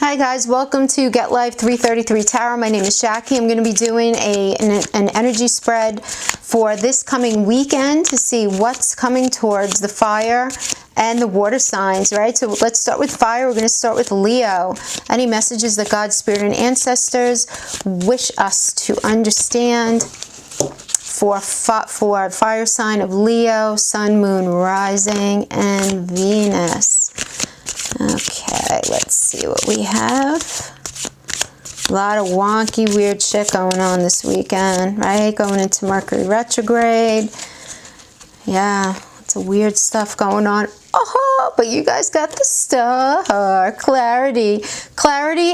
Hi guys, welcome to Get Life 333 Tarot. My name is Jackie. I'm going to be doing an energy spread for this coming weekend to see what's coming towards the fire and the water signs, right? So let's start with fire. We're going to start with Leo. Any messages that God, Spirit, and ancestors wish us to understand for fire sign of Leo, Sun, Moon, Rising, and Venus. Okay, let's see what we have. A lot of wonky, weird shit going on this weekend, right? Going into Mercury retrograde. Yeah, it's a weird stuff going on. Oh, but you guys got the star. Clarity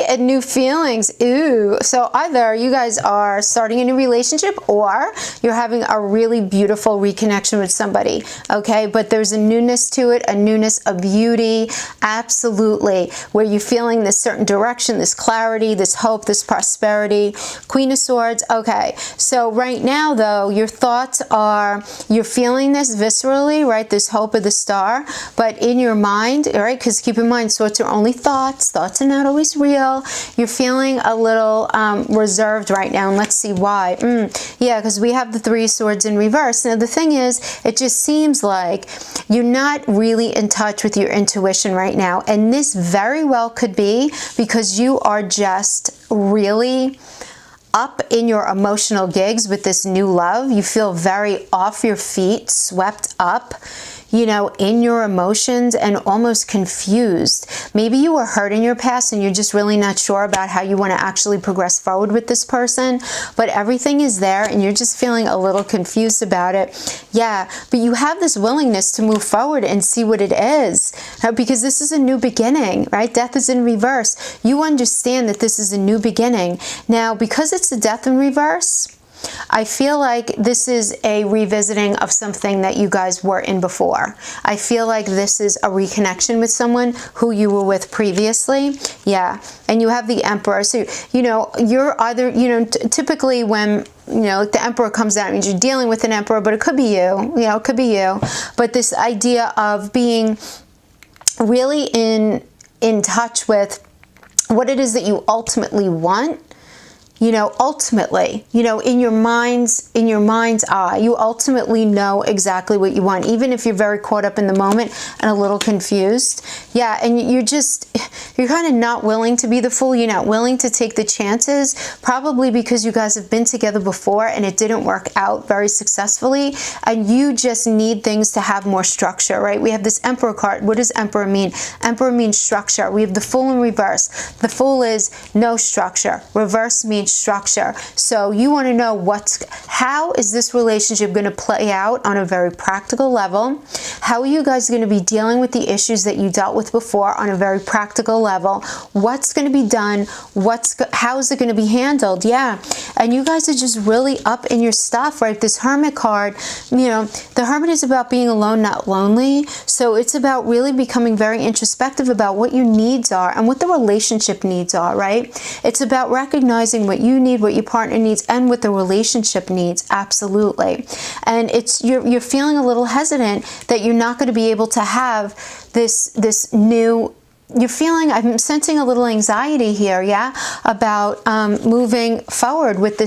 and new feelings. Ooh. So either you guys are starting a new relationship or you're having a really beautiful reconnection with somebody. Okay, but there's a newness to it, a newness of beauty. Absolutely. Where you're feeling this certain direction, this clarity, this hope, this prosperity. Queen of Swords. Okay, so right now though, your thoughts are, you're feeling this viscerally, right? This hope of the star. But in your mind, right, because keep in mind, swords are only thoughts. Thoughts are not always real. You're feeling a little reserved right now, and let's see why. Yeah, because we have the Three of Swords in reverse. Now, the thing is, it just seems like you're not really in touch with your intuition right now, and this very well could be because you are just really up in your emotional gigs with this new love. You feel very off your feet, swept up, you know, in your emotions and almost confused. Maybe you were hurt in your past and you're just really not sure about how you want to actually progress forward with this person, but everything is there and you're just feeling a little confused about it. Yeah, but you have this willingness to move forward and see what it is, because this is a new beginning, right? Death is in reverse. You understand that this is a new beginning. Now, because it's a death in reverse, I feel like this is a revisiting of something that you guys were in before. I feel like this is a reconnection with someone who you were with previously. Yeah, and you have the Emperor. So, you know, you're either, you know, typically when, you know, the Emperor comes out, it means you're dealing with an Emperor, but it could be you know, it could be you. But this idea of being really in touch with what it is that you ultimately want. You know, ultimately, you know, in your mind's eye, you ultimately know exactly what you want, even if you're very caught up in the moment and a little confused. Yeah, and you're kind of not willing to be the fool. You're not willing to take the chances, probably because you guys have been together before and it didn't work out very successfully, and you just need things to have more structure, right? We have this Emperor card. What does Emperor mean? Emperor means structure. We have the Fool in reverse. The Fool is no structure. Reverse means structure. So you want to know how is this relationship going to play out on a very practical level? How are you guys going to be dealing with the issues that you dealt with before on a very practical level? What's going to be done? How is it going to be handled? Yeah, and you guys are just really up in your stuff, right? This Hermit card, you know, the Hermit is about being alone, not lonely. So it's about really becoming very introspective about what your needs are and what the relationship needs are, right? It's about recognizing what you need, what your partner needs, and what the relationship needs. Absolutely. And you're feeling a little hesitant that you're not going to be able to have this new. You're feeling, I'm sensing a little anxiety here, yeah, about moving forward with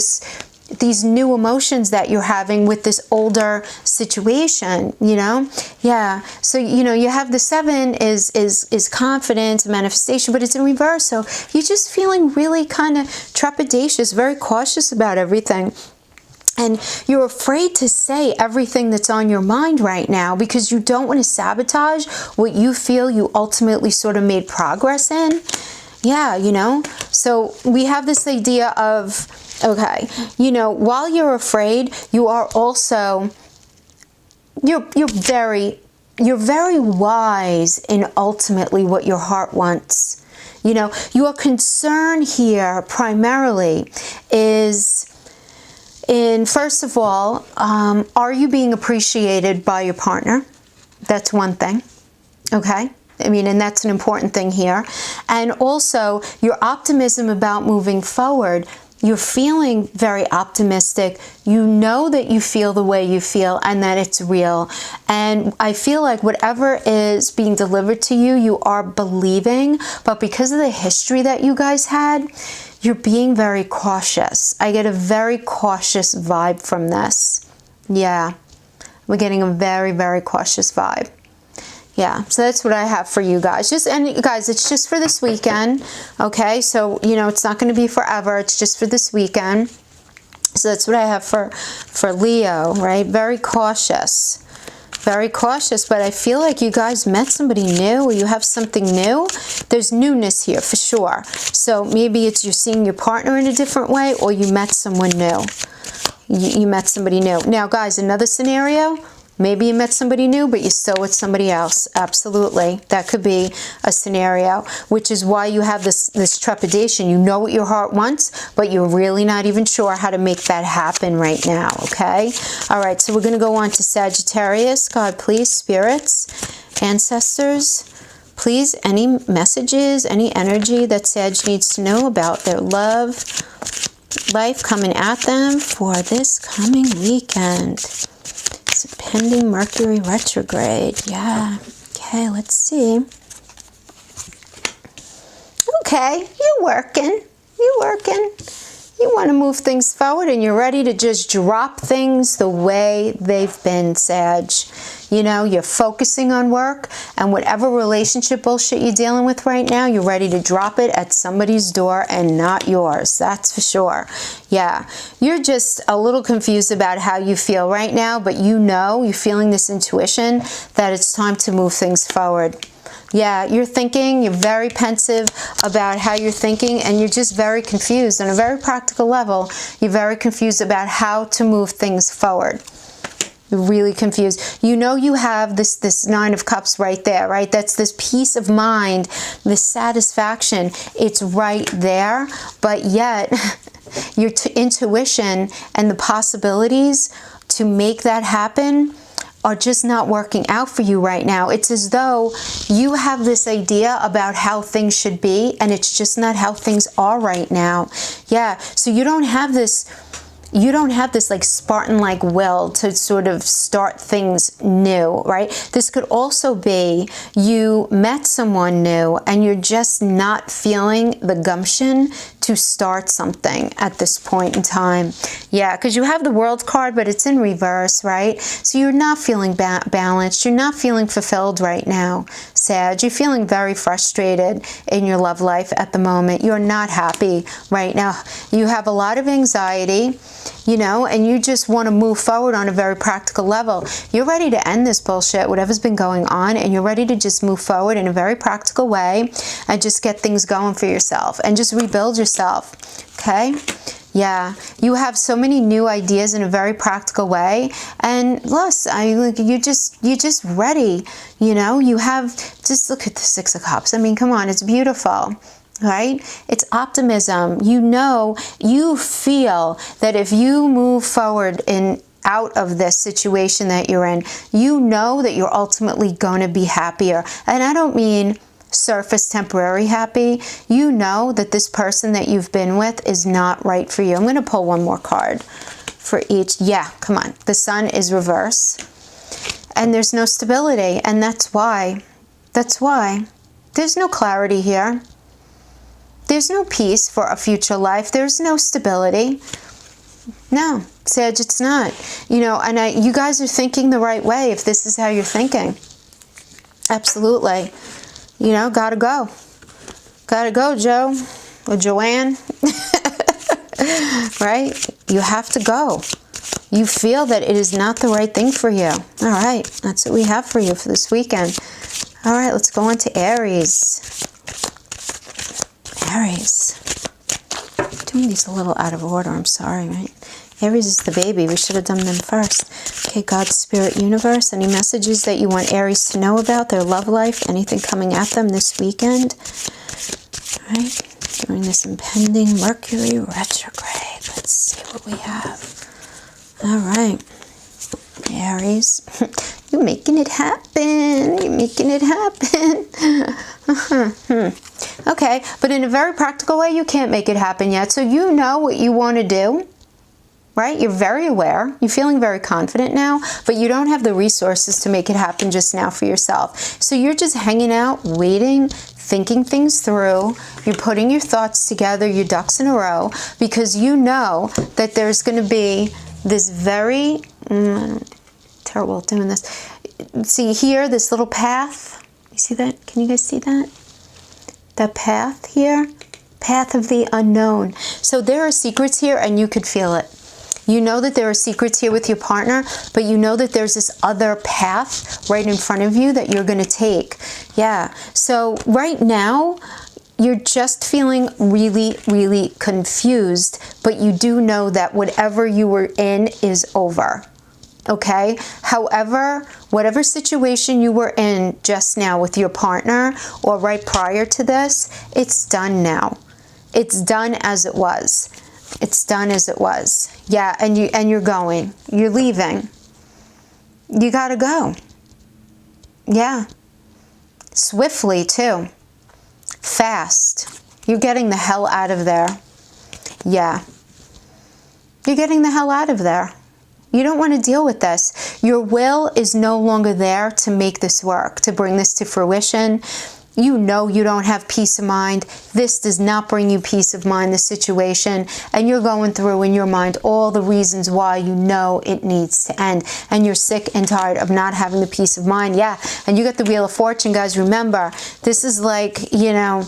these new emotions that you're having with this older situation, you know? Yeah. So, you know, you have the 7 is confidence, manifestation, but it's in reverse. So you're just feeling really kind of trepidatious, very cautious about everything. And you're afraid to say everything that's on your mind right now because you don't want to sabotage what you feel you ultimately sort of made progress in. Yeah, you know? So we have this idea of, okay, you know, while you're afraid, you are also, you're very wise in ultimately what your heart wants. You know, your concern here primarily is in, first of all, are you being appreciated by your partner? That's one thing, okay? I mean, and that's an important thing here. And also, your optimism about moving forward. you're feeling very optimistic. You know that you feel the way you feel and that it's real. And I feel like whatever is being delivered to you, you are believing. But because of the history that you guys had, you're being very cautious. I get a very cautious vibe from this. Yeah, we're getting a very, very cautious vibe. Yeah, so that's what I have for you guys. And guys, it's just for this weekend, okay? So, you know, it's not going to be forever. It's just for this weekend. So that's what I have for Leo, right? Very cautious. Very cautious, but I feel like you guys met somebody new, or you have something new. There's newness here for sure. So maybe it's you're seeing your partner in a different way, or you met someone new. You met somebody new. Now, guys, another scenario. Maybe you met somebody new, but you're still with somebody else. Absolutely. That could be a scenario, which is why you have this trepidation. You know what your heart wants, but you're really not even sure how to make that happen right now, okay? All right, so we're going to go on to Sagittarius. God, please, spirits, ancestors, please, any messages, any energy that Sag needs to know about their love, life coming at them for this coming weekend. Pending Mercury retrograde. Yeah. Okay, let's see. Okay, you're working. You're working. You want to move things forward, and you're ready to just drop things the way they've been, Sag. You know, you're focusing on work, and whatever relationship bullshit you're dealing with right now, you're ready to drop it at somebody's door and not yours. That's for sure. Yeah, you're just a little confused about how you feel right now, but you know, you're feeling this intuition that it's time to move things forward. Yeah, you're thinking, you're very pensive about how you're thinking, and you're just very confused. On a very practical level, you're very confused about how to move things forward. You're really confused. You know you have this Nine of Cups right there, right? That's this peace of mind, this satisfaction. It's right there, but yet your intuition and the possibilities to make that happen are just not working out for you right now. It's as though you have this idea about how things should be, and it's just not how things are right now. Yeah, so you don't have this like Spartan-like will to sort of start things new, right? This could also be you met someone new and you're just not feeling the gumption to start something at this point in time. Yeah, because you have the World card, but it's in reverse, right? So you're not feeling balanced. You're not feeling fulfilled right now, Sag. You're feeling very frustrated in your love life at the moment. You're not happy right now. You have a lot of anxiety, you know, and you just want to move forward on a very practical level. You're ready to end this bullshit, whatever's been going on, and you're ready to just move forward in a very practical way and just get things going for yourself and just rebuild yourself, okay? Yeah, you have so many new ideas in a very practical way, and plus, you're just ready, you know? You have, just look at the Six of Cups. I mean, come on, it's beautiful. Right? It's optimism. You know, you feel that if you move forward out of this situation that you're in, you know that you're ultimately going to be happier. And I don't mean surface temporary happy. You know that this person that you've been with is not right for you. I'm going to pull one more card for each. Yeah, come on. The Sun is reverse. And there's no stability. And that's why. That's why. There's no clarity here. There's no peace for a future life. There's no stability. No, Sag, it's not. You know, and you guys are thinking the right way if this is how you're thinking. Absolutely. You know, gotta go. Gotta go, Joe or Joanne. Right? You have to go. You feel that it is not the right thing for you. All right, that's what we have for you for this weekend. All right, let's go on to Aries. Aries. I'm doing these a little out of order, I'm sorry, right? Aries is the baby. We should have done them first. Okay, God, Spirit, Universe, any messages that you want Aries to know about their love life, anything coming at them this weekend? All right, during this impending Mercury retrograde. Let's see what we have. All right, Aries, you're making it happen. You're making it happen. Okay, but in a very practical way, you can't make it happen yet. So you know what you want to do, right? You're very aware. You're feeling very confident now, but you don't have the resources to make it happen just now for yourself. So you're just hanging out, waiting, thinking things through. You're putting your thoughts together, your ducks in a row, because you know that there's going to be this very, terrible at doing this. See here, this little path. You see that? Can you guys see that? That path here, path of the unknown. So there are secrets here and you could feel it. You know that there are secrets here with your partner, but you know that there's this other path right in front of you that you're going to take. Yeah. So right now, you're just feeling really, really confused, but you do know that whatever you were in is over. Okay? However, whatever situation you were in just now with your partner or right prior to this, it's done now. It's done as it was. It's done as it was. Yeah, and you're going. You're leaving. You got to go. Yeah. Swiftly, too. Fast. You're getting the hell out of there. Yeah. You're getting the hell out of there. You don't want to deal with this. Your will is no longer there to make this work, to bring this to fruition. You know you don't have peace of mind. This does not bring you peace of mind, the situation. And you're going through in your mind all the reasons why you know it needs to end. And you're sick and tired of not having the peace of mind. Yeah, and you got the Wheel of Fortune, guys. Remember, this is like, you know,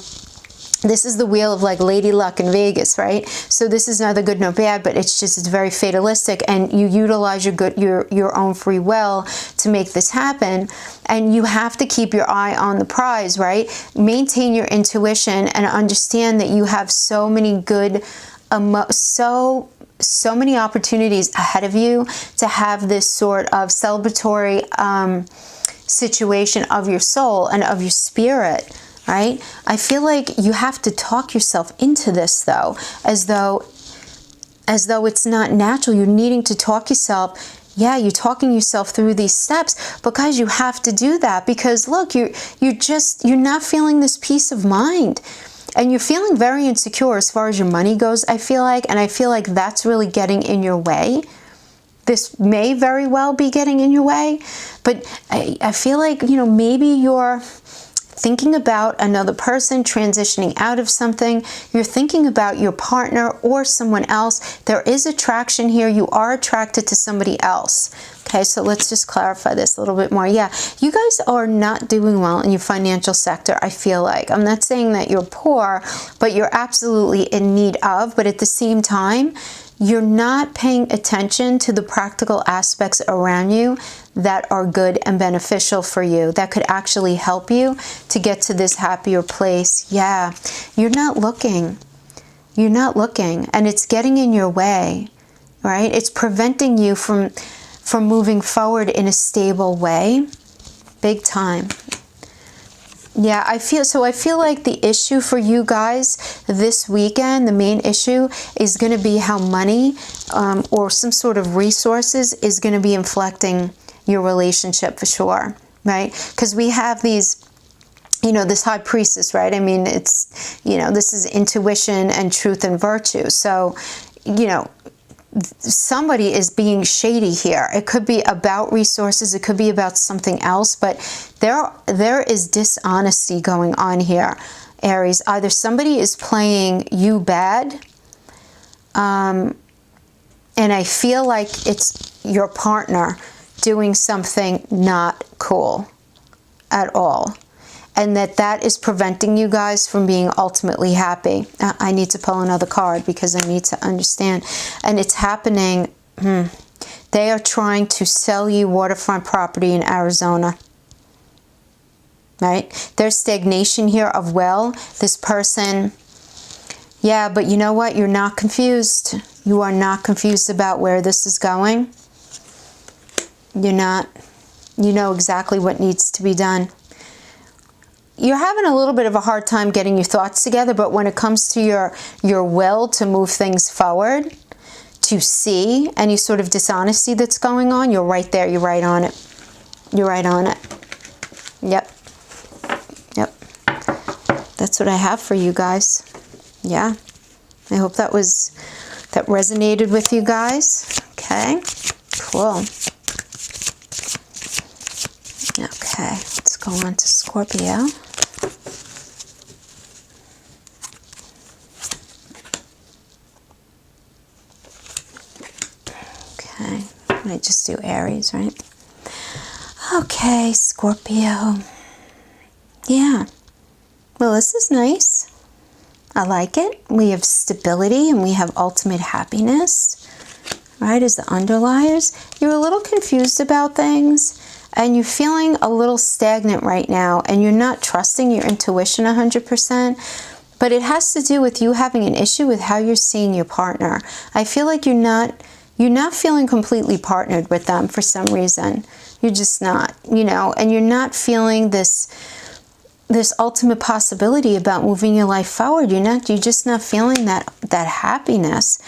this is the wheel of like Lady Luck in Vegas, right? So this is neither good nor bad, but it's just, it's very fatalistic, and you utilize your own free will to make this happen. And you have to keep your eye on the prize, right? Maintain your intuition and understand that you have so many good, so many opportunities ahead of you to have this sort of celebratory situation of your soul and of your spirit. Right? I feel like you have to talk yourself into this, though, as though it's not natural. You're needing to talk yourself. Yeah, you're talking yourself through these steps, but guys, you have to do that because look, you're not feeling this peace of mind, and you're feeling very insecure as far as your money goes. I feel like, and I feel like that's really getting in your way. This may very well be getting in your way, but I feel like, you know, maybe you're thinking about another person, transitioning out of something. You're thinking about your partner or someone else. There is attraction here. You are attracted to somebody else. Okay, so let's just clarify this a little bit more. Yeah, you guys are not doing well in your financial sector, I feel like. I'm not saying that you're poor, but you're absolutely in need of. But at the same time, you're not paying attention to the practical aspects around you that are good and beneficial for you, that could actually help you to get to this happier place. Yeah, you're not looking. You're not looking, and it's getting in your way, right? It's preventing you from moving forward in a stable way, big time. Yeah, I feel like the issue for you guys this weekend, the main issue is going to be how money or some sort of resources is going to be inflecting your relationship for sure, right? Because we have these, you know, this high priestess, right? I mean, it's, you know, this is intuition and truth and virtue. So, you know, somebody is being shady here. It could be about resources, it could be about something else, but there is dishonesty going on here, Aries. Either somebody is playing you bad, and I feel like it's your partner doing something not cool at all, and that is preventing you guys from being ultimately happy. I need to pull another card because I need to understand. And it's happening. They are trying to sell you waterfront property in Arizona. Right? There's stagnation here of will. This person, yeah, but you know what? You're not confused. You are not confused about where this is going. You're not. You know exactly what needs to be done. You're having a little bit of a hard time getting your thoughts together, but when it comes to your will to move things forward, to see any sort of dishonesty that's going on, you're right there. You're right on it. You're right on it. Yep. Yep. That's what I have for you guys. Yeah. I hope that resonated with you guys. Okay. Cool. Okay. Let's go on to Scorpio. Okay. I just do Aries, right? Okay, Scorpio. Yeah. Well, this is nice. I like it. We have stability and we have ultimate happiness, right, as the underliers. You're a little confused about things and you're feeling a little stagnant right now and you're not trusting your intuition 100%, but it has to do with you having an issue with how you're seeing your partner. I feel like you're not feeling completely partnered with them for some reason. You're just not, you know, and you're not feeling this ultimate possibility about moving your life forward. You're just not feeling that happiness.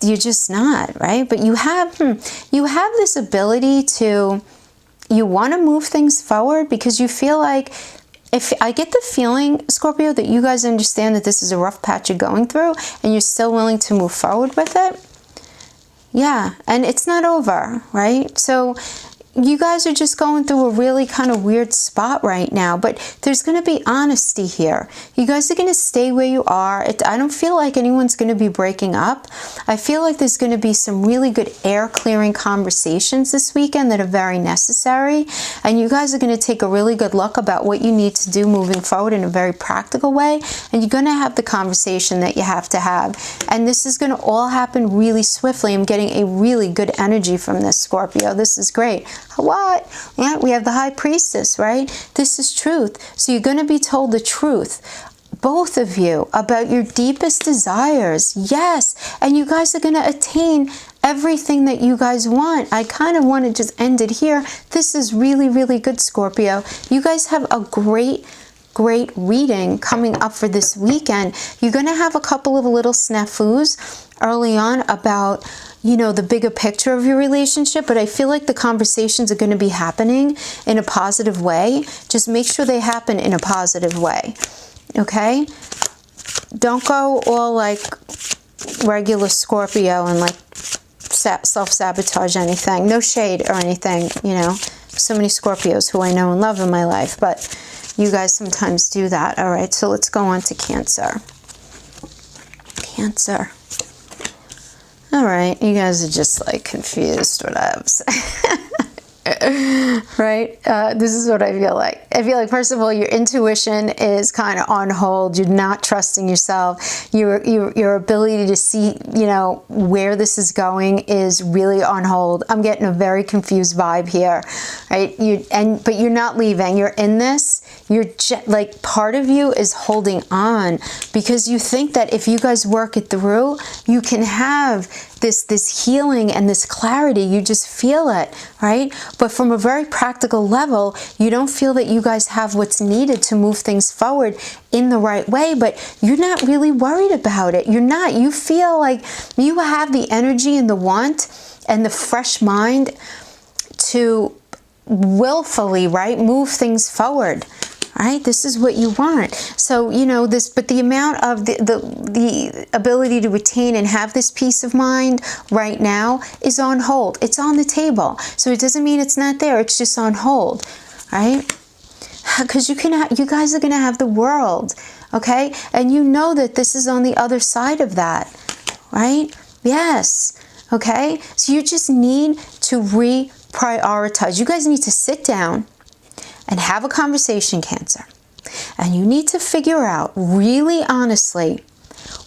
You're just not, right? But you have this ability to, you want to move things forward because you feel like, if I get the feeling, Scorpio, that you guys understand that this is a rough patch you're going through and you're still willing to move forward with it. Yeah, and it's not over, right? So you guys are just going through a really kind of weird spot right now, but there's going to be honesty here. You guys are going to stay where you are. I don't feel like anyone's going to be breaking up. I feel like there's going to be some really good air clearing conversations this weekend that are very necessary, and you guys are going to take a really good look about what you need to do moving forward in a very practical way, and you're going to have the conversation that you have to have, and this is going to all happen really swiftly. I'm getting a really good energy from this, Scorpio. This is great. What? Yeah, we have the High Priestess, right? This is truth. So you're going to be told the truth, both of you, about your deepest desires. Yes. And you guys are going to attain everything that you guys want. I kind of want to just end it here. This is really, really good, Scorpio. You guys have a great reading coming up for this weekend. You're going to have a couple of little snafus early on about, you know, the bigger picture of your relationship, but I feel like the conversations are going to be happening in a positive way. Just make sure they happen in a positive way, okay? Don't go all like regular Scorpio and like self-sabotage anything. No shade or anything, you know. So many Scorpios who I know and love in my life, but you guys sometimes do that. All right, so let's go on to Cancer. Cancer. All right, you guys are just like confused, whatevs. Right? This is what I feel like. I feel like, first of all, your intuition is kind of on hold. You're not trusting yourself. Your ability to see, you know, where this is going is really on hold. I'm getting a very confused vibe here, right? But you're not leaving. You're in this. You're like, part of you is holding on because you think that if you guys work it through, you can have this healing and this clarity. You just feel it, right? But from a very practical level, you don't feel that you guys have what's needed to move things forward in the right way, but you're not really worried about it. You're not. You feel like you have the energy and the want and the fresh mind to willfully, right, move things forward. Right? This is what you want. So, you know, but the amount of the ability to retain and have this peace of mind right now is on hold. It's on the table. So it doesn't mean it's not there. It's just on hold, right? Because you guys are going to have the world, okay? And you know that this is on the other side of that, right? Yes, okay? So you just need to reprioritize. You guys need to sit down and have a conversation, Cancer. And you need to figure out, really honestly,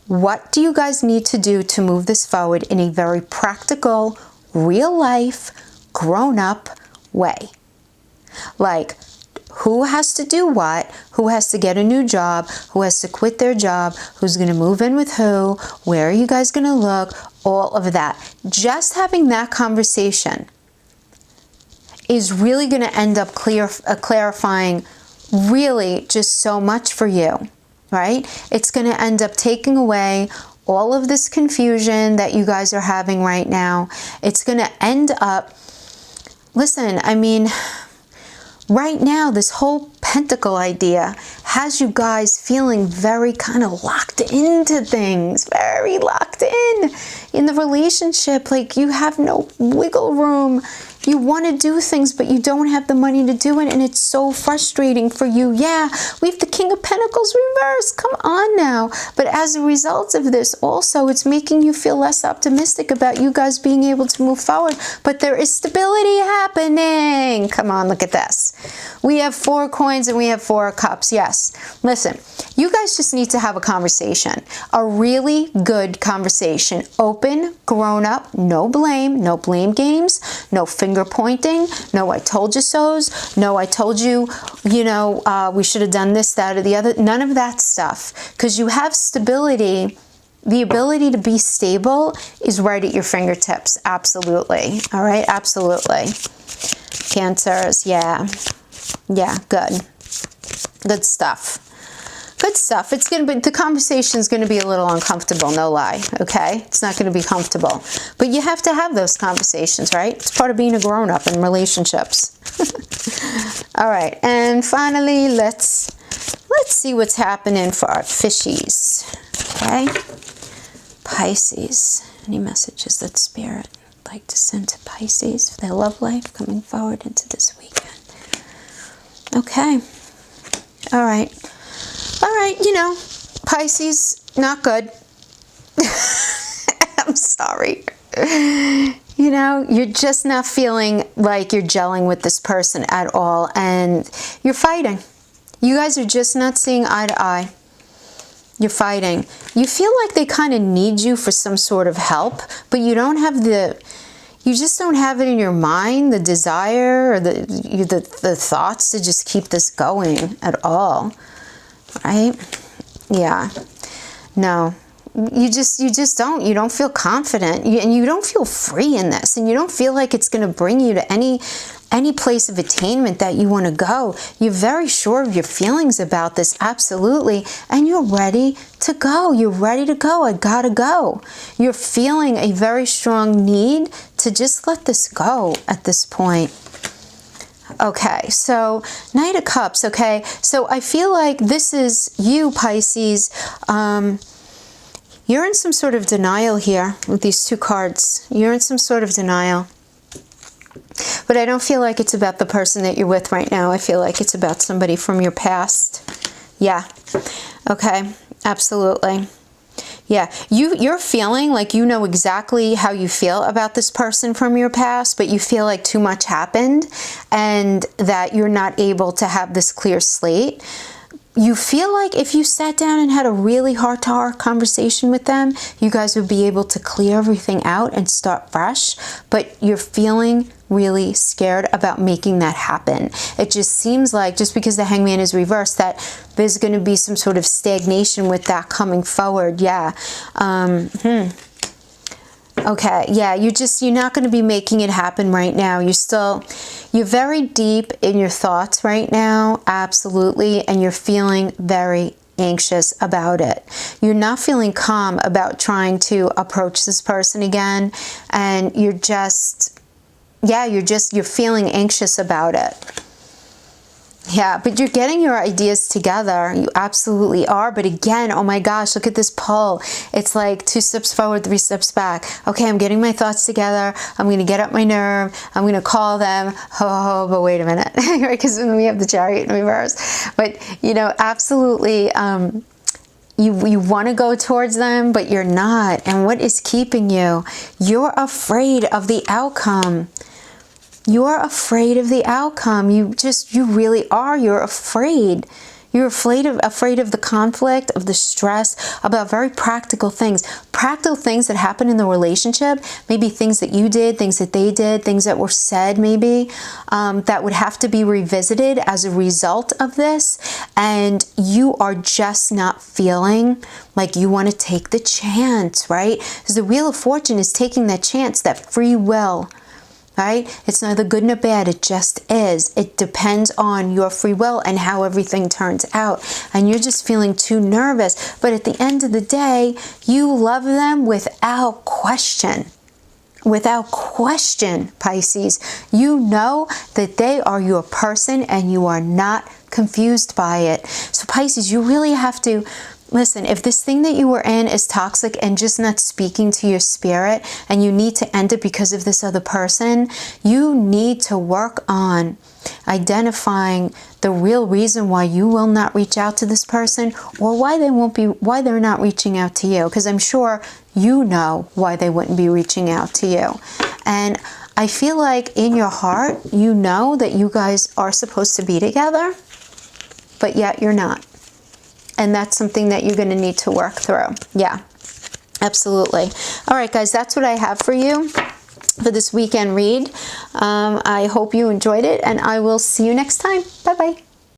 what do you guys need to do to move this forward in a very practical, real life, grown-up way. Like, who has to do what, who has to get a new job, who has to quit their job, who's going to move in with who, where are you guys going to look, all of that. Just having that conversation is really going to end up clarifying really just so much for you, right? It's going to end up taking away all of this confusion that you guys are having right now. It's going to end up, listen, I mean, right now, this whole pentacle idea has you guys feeling very kind of locked into things, very locked in the relationship. Like you have no wiggle room. You want to do things, but you don't have the money to do it, and it's so frustrating for you. Yeah, we have the King of Pentacles reversed. Come on now. But as a result of this, also, it's making you feel less optimistic about you guys being able to move forward. But there is stability happening. Come on, look at this. We have 4 coins and we have 4 cups. Yes. Listen, you guys just need to have a conversation. A really good conversation. Open, grown up, no blame games, no finger pointing, no I told you so's, no I told you, you know, we should have done this, that, or the other. None of that stuff. Because you have stability. The ability to be stable is right at your fingertips. Absolutely. All right? Absolutely. Cancers. Yeah. Yeah, good. Good stuff. Good stuff. It's going to be, the conversation is going to be a little uncomfortable, no lie, okay? It's not going to be comfortable. But you have to have those conversations, right? It's part of being a grown-up in relationships. All right, and finally, let's see what's happening for our fishies, okay? Pisces. Any messages that Spirit would like to send to Pisces for their love life coming forward into this weekend? Okay. All right. All right, you know, Pisces, not good. I'm sorry. You know, you're just not feeling like you're gelling with this person at all, and you're fighting. You guys are just not seeing eye to eye. You're fighting. You feel like they kind of need you for some sort of help, but you don't have you just don't have it in your mind, the desire or the thoughts to just keep this going at all. Right? Yeah. No. You just don't. You don't feel confident. And you don't feel free in this. And you don't feel like it's going to bring you to any place of attainment that you want to go. You're very sure of your feelings about this. Absolutely. And you're ready to go. You're ready to go. I gotta go. You're feeling a very strong need to just let this go at this point. Okay, so Knight of Cups, okay? So I feel like this is you, Pisces. You're in some sort of denial here with these 2 cards. You're in some sort of denial. But I don't feel like it's about the person that you're with right now. I feel like it's about somebody from your past. Yeah. Okay, absolutely. Yeah, you're feeling like you know exactly how you feel about this person from your past, but you feel like too much happened and that you're not able to have this clear slate. You feel like if you sat down and had a really heart-to-heart conversation with them, you guys would be able to clear everything out and start fresh, but you're feeling really scared about making that happen. It just seems like, just because the Hangman is reversed, that there's going to be some sort of stagnation with that coming forward. Yeah. Okay, yeah, you're not going to be making it happen right now. You're very deep in your thoughts right now, absolutely, and you're feeling very anxious about it. You're not feeling calm about trying to approach this person again, and you're feeling anxious about it. Yeah, but you're getting your ideas together. You absolutely are. But again, oh my gosh, look at this pull. It's like 2 steps forward, 3 steps back. Okay, I'm getting my thoughts together. I'm going to get up my nerve. I'm going to call them. Oh, but wait a minute. Because we have the Chariot in reverse. But, you know, absolutely, you want to go towards them, but you're not. And what is keeping you? You're afraid of the outcome. You're afraid of the outcome. You really are. You're afraid. You're afraid of the conflict, of the stress, about very practical things. Practical things that happen in the relationship, maybe things that you did, things that they did, things that were said maybe, that would have to be revisited as a result of this. And you are just not feeling like you want to take the chance, right? Because the Wheel of Fortune is taking that chance, that free will. Right? It's neither good nor bad. It just is. It depends on your free will and how everything turns out. And you're just feeling too nervous. But at the end of the day, you love them without question. without question, Pisces, you know that they are your person and you are not confused by it. So Pisces, you really have to listen. If this thing that you were in is toxic and just not speaking to your spirit, and you need to end it because of this other person, you need to work on identifying the real reason why you will not reach out to this person, or why they're not reaching out to you, because I'm sure you know why they wouldn't be reaching out to you. And I feel like in your heart you know that you guys are supposed to be together, but yet you're not. And that's something that you're going to need to work through. Yeah, absolutely. All right, guys, that's what I have for you for this weekend read. I hope you enjoyed it, and I will see you next time. Bye-bye.